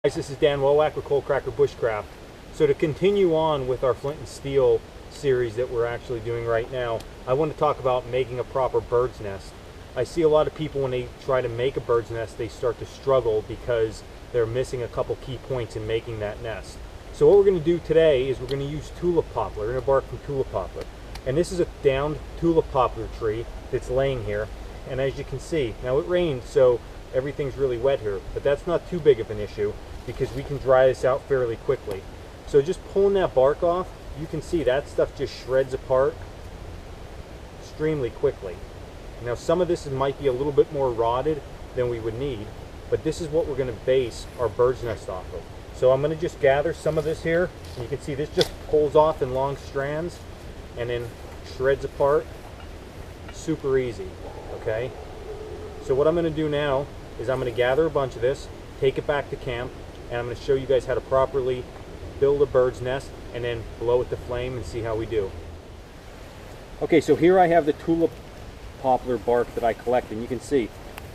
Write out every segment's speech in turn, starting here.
Guys, this is Dan Wowak with Cold Cracker Bushcraft. So to continue on with our flint and steel series that we're actually doing right now, I want to talk about making a proper bird's nest. I see a lot of people when they try to make a bird's nest, they start to struggle because they're missing a couple key points in making that nest. So what we're going to do today is we're going to use tulip poplar, we're going to bark from tulip poplar. And this is a downed tulip poplar tree that's laying here. And as you can see, now it rained, so everything's really wet here, but that's not too big of an issue because we can dry this out fairly quickly. So just pulling that bark off, you can see that stuff just shreds apart extremely quickly. Now some of this might be a little bit more rotted than we would need, but this is what we're going to base our bird's nest off of. So I'm going to just gather some of this here, and you can see this just pulls off in long strands and then shreds apart super easy. Okay, so what I'm going to do now is I'm going to gather a bunch of this, take it back to camp, and I'm going to show you guys how to properly build a bird's nest and then blow it to flame and see how we do. Okay, so here I have the tulip poplar bark that I collected, and you can see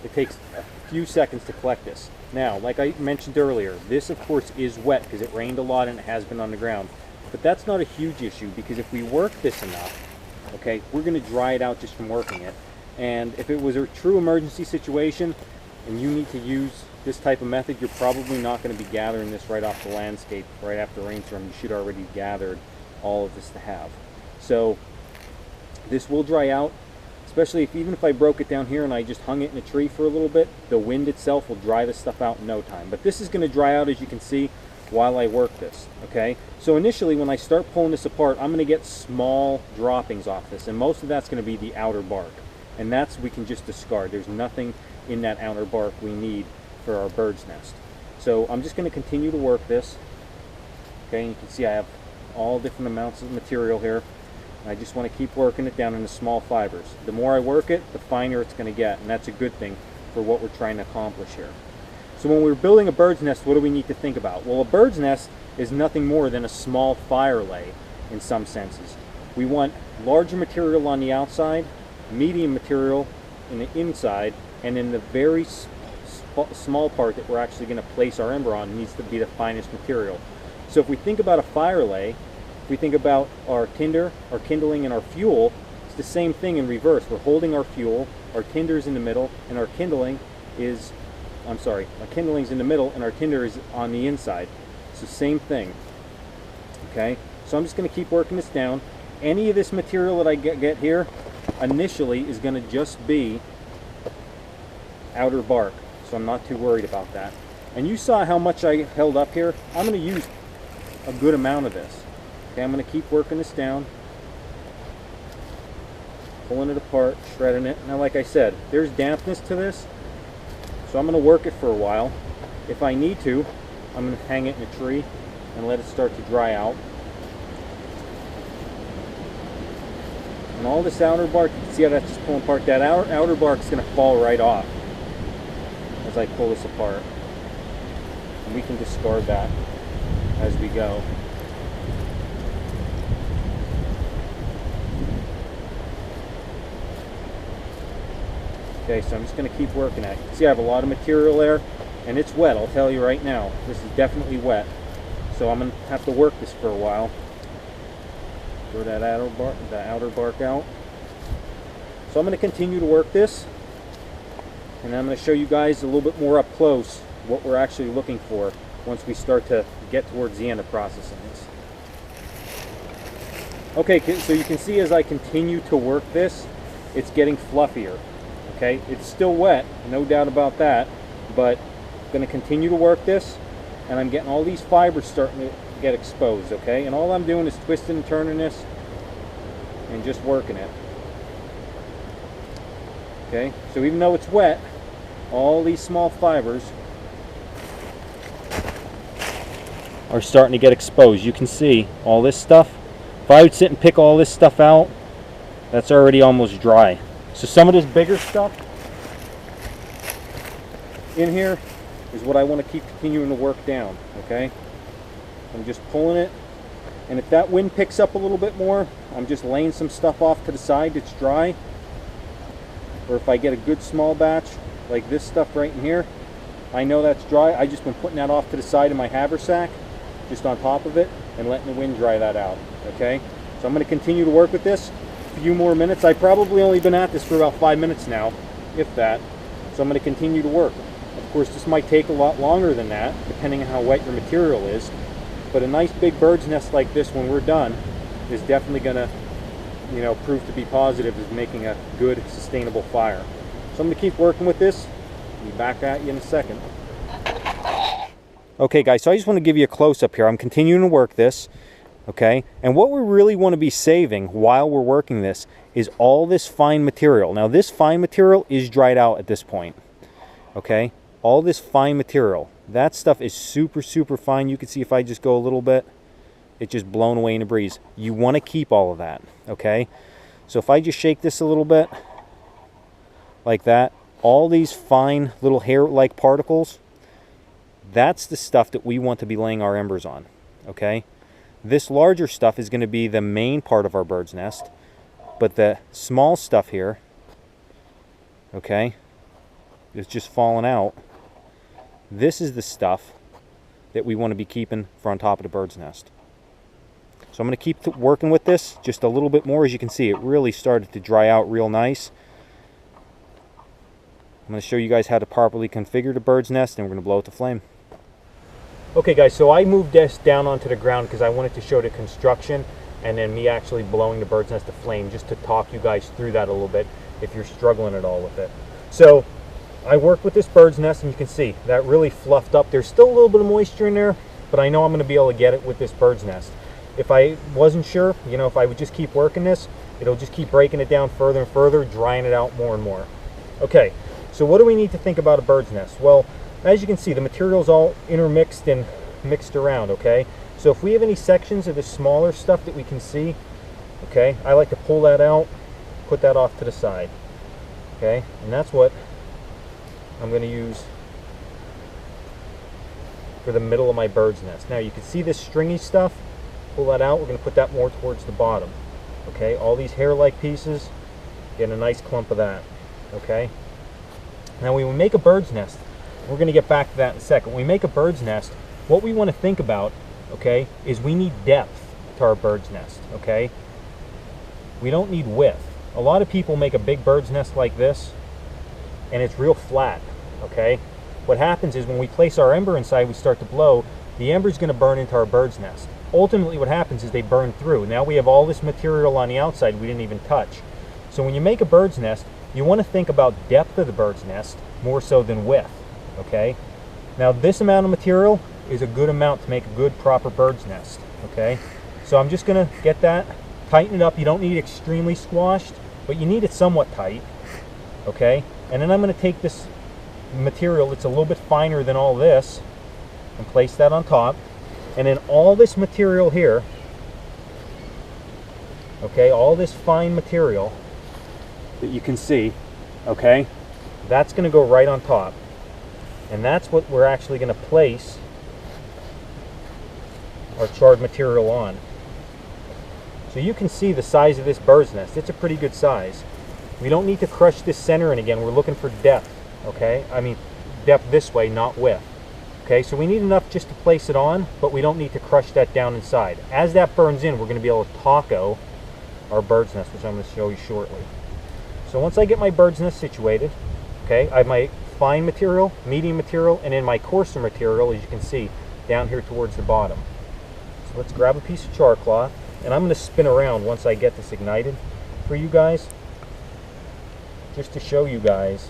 it takes a few seconds to collect this. Now, like I mentioned earlier, this of course is wet because it rained a lot and it has been on the ground, but that's not a huge issue because if we work this enough, okay, we're going to dry it out just from working it. And if it was a true emergency situation and you need to use this type of method, you're probably not going to be gathering this right off the landscape right after a rainstorm. You should already gathered all of this to have. So this will dry out, especially if even if I broke it down here and I just hung it in a tree for a little bit, the wind itself will dry this stuff out in no time. But this is going to dry out, as you can see, while I work this. Okay, so initially when I start pulling this apart, I'm going to get small droppings off this, and most of that's going to be the outer bark, and that's we can just discard. There's nothing in that outer bark we need for our bird's nest. So I'm just going to continue to work this. Okay, and you can see I have all different amounts of material here. I just want to keep working it down into small fibers. The more I work it, the finer it's going to get, and that's a good thing for what we're trying to accomplish here. So when we're building a bird's nest, what do we need to think about? Well, a bird's nest is nothing more than a small fire lay in some senses. We want larger material on the outside, medium material in the inside, and in the very small part that we're actually going to place our ember on needs to be the finest material. So if we think about a fire lay, if we think about our tinder, our kindling, and our fuel, it's the same thing in reverse. We're holding our fuel, our tinder's in the middle, and our kindling is, our kindling's in the middle, and our tinder is on the inside. It's the same thing. Okay, so I'm just going to keep working this down. Any of this material that I get here initially is going to just be outer bark, so I'm not too worried about that. And you saw how much I held up here. I'm going to use a good amount of this. Okay, I'm going to keep working this down, pulling it apart, shredding it. Now, like I said, there's dampness to this, so I'm going to work it for a while. If I need to, I'm going to hang it in a tree and let it start to dry out. And all this outer bark, you can see how that's just pulling apart. That outer bark is going to fall right off as I pull this apart. And we can discard that as we go. Okay, so I'm just going to keep working at it. See, I have a lot of material there, and it's wet, I'll tell you right now. This is definitely wet. So I'm going to have to work this for a while. Throw that outer bark out. So I'm going to continue to work this, and I'm going to show you guys a little bit more up close what we're actually looking for once we start to get towards the end of processing this. Okay, so you can see as I continue to work this, it's getting fluffier. Okay, it's still wet, no doubt about that, but I'm going to continue to work this, and I'm getting all these fibers starting to get exposed. Okay, and all I'm doing is twisting and turning this and just working it. Okay, so even though it's wet, all these small fibers are starting to get exposed. You can see all this stuff. If I would sit and pick all this stuff out, that's already almost dry. So some of this bigger stuff in here is what I want to keep continuing to work down. Okay, I'm just pulling it, and if that wind picks up a little bit more, I'm just laying some stuff off to the side that's dry. Or if I get a good small batch like this stuff right in here, I know that's dry. I just been putting that off to the side of my haversack, just on top of it, and letting the wind dry that out, okay? So I'm going to continue to work with this a few more minutes. I've probably only been at this for about 5 minutes now, if that. So I'm going to continue to work. Of course, this might take a lot longer than that, depending on how wet your material is. But a nice big bird's nest like this, when we're done, is definitely going to, you know, prove to be positive as making a good, sustainable fire. So I'm going to keep working with this. I'll be back at you in a second. Okay, guys, so I just want to give you a close-up here. I'm continuing to work this, okay? And what we really want to be saving while we're working this is all this fine material. Now, this fine material is dried out at this point, okay? All this fine material. That stuff is super, super fine. You can see if I just go a little bit, it's just blown away in a breeze. You want to keep all of that, okay? So if I just shake this a little bit, like that, all these fine little hair-like particles, that's the stuff that we want to be laying our embers on, okay? This larger stuff is going to be the main part of our bird's nest, but the small stuff here, okay, it's just falling out. This is the stuff that we want to be keeping for on top of the bird's nest. So I'm going to keep working with this just a little bit more. As you can see, it really started to dry out real nice. I'm going to show you guys how to properly configure the bird's nest, and we're going to blow it to flame. Okay, guys, so I moved this down onto the ground because I wanted to show the construction and then me actually blowing the bird's nest to flame, just to talk you guys through that a little bit if you're struggling at all with it. So I worked with this bird's nest, and you can see that really fluffed up. There's still a little bit of moisture in there, but I know I'm going to be able to get it with this bird's nest. If I wasn't sure, you know, if I would just keep working this, it'll just keep breaking it down further and further, drying it out more and more. Okay, so what do we need to think about a bird's nest? Well, as you can see, the material's all intermixed and mixed around, okay? So if we have any sections of the smaller stuff that we can see, okay, I like to pull that out, put that off to the side, okay? And that's what I'm going to use for the middle of my bird's nest. Now you can see this stringy stuff, pull that out, we're going to put that more towards the bottom, okay? All these hair-like pieces, get a nice clump of that, okay? Now when we make a bird's nest, we're going to get back to that in a second. When we make a bird's nest, what we want to think about, okay, is we need depth to our bird's nest, okay? We don't need width. A lot of people make a big bird's nest like this, and it's real flat, okay? What happens is when we place our ember inside, we start to blow, the ember's going to burn into our bird's nest. Ultimately what happens is they burn through. Now we have all this material on the outside we didn't even touch. So when you make a bird's nest, you want to think about depth of the bird's nest more so than width, okay? Now this amount of material is a good amount to make a good proper bird's nest, okay? So I'm just going to get that, tighten it up. You don't need it extremely squashed, but you need it somewhat tight, okay? And then I'm going to take this material that's a little bit finer than all this and place that on top. And then all this material here, okay, all this fine material that you can see, okay, that's going to go right on top. And that's what we're actually going to place our charred material on. So you can see the size of this bird's nest. It's a pretty good size. We don't need to crush this center in again. We're looking for depth, okay? I mean, depth this way, not width. Okay, so we need enough just to place it on, but we don't need to crush that down inside. As that burns in, we're going to be able to taco our bird's nest, which I'm going to show you shortly. So once I get my bird's nest situated, okay, I have my fine material, medium material, and then my coarser material, as you can see, down here towards the bottom. So let's grab a piece of char cloth, and I'm going to spin around once I get this ignited for you guys, just to show you guys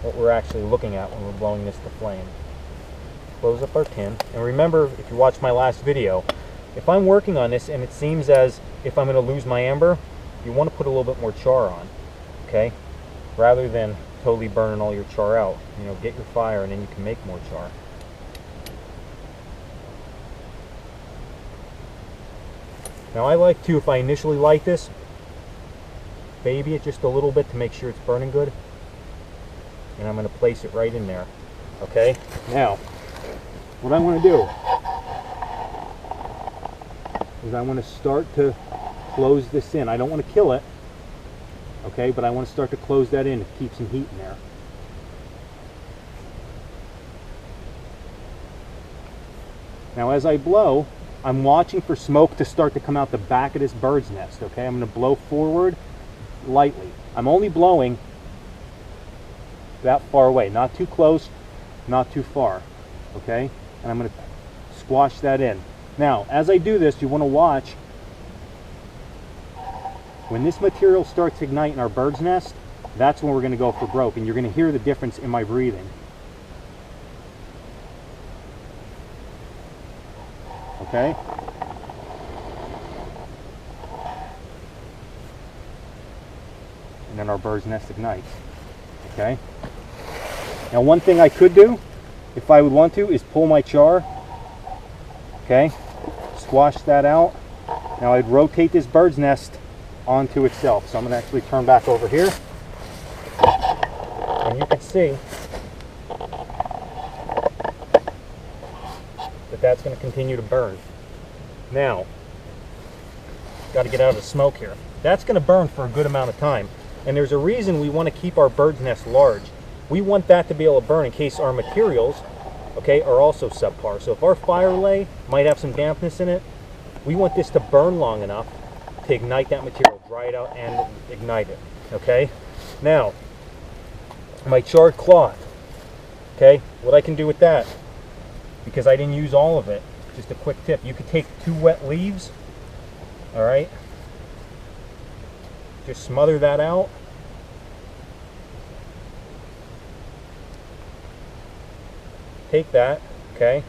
what we're actually looking at when we're blowing this to flame. Close up our tin, and remember, if you watched my last video, if I'm working on this and it seems as if I'm going to lose my ember, you want to put a little bit more char on, okay? Rather than totally burning all your char out. You know, get your fire and then you can make more char. Now I like to, if I initially light this, baby it just a little bit to make sure it's burning good. And I'm going to place it right in there. Okay? Now, what I want to do is I want to start to close this in. I don't want to kill it, okay, but I want to start to close that in to keep some heat in there. Now as I blow, I'm watching for smoke to start to come out the back of this bird's nest, okay? I'm going to blow forward lightly. I'm only blowing that far away, not too close, not too far, okay? And I'm going to squash that in. Now, as I do this, you want to watch when this material starts to ignite in our bird's nest. That's when we're going to go for broke, and you're going to hear the difference in my breathing. Okay? And then our bird's nest ignites. Okay? Now one thing I could do, if I would want to, is pull my char. Okay? Squash that out. Now I'd rotate this bird's nest onto itself. So I'm going to actually turn back over here. And you can see that that's going to continue to burn. Now, got to get out of the smoke here. That's going to burn for a good amount of time. And there's a reason we want to keep our bird's nest large. We want that to be able to burn in case our materials, okay, are also subpar. So if our fire lay might have some dampness in it, we want this to burn long enough to ignite that material, dry it out and ignite it, okay? Now, my charred cloth, okay, what I can do with that, because I didn't use all of it, just a quick tip, you could take 2 wet leaves, all right, just smother that out, take that, okay,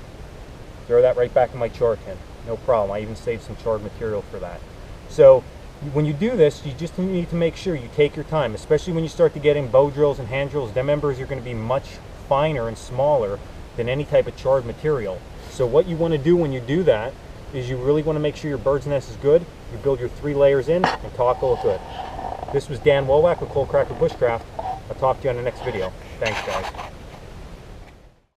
throw that right back in my char tin, no problem. I even saved some charred material for that. So when you do this, you just need to make sure you take your time, especially when you start to get in bow drills and hand drills. Them embers are going to be much finer and smaller than any type of charred material. So what you want to do when you do that is you really want to make sure your bird's nest is good. You build your 3 layers in and tackle it good. This was Dan Wowack with Cold Cracker Bushcraft. I'll talk to you on the next video. Thanks, guys.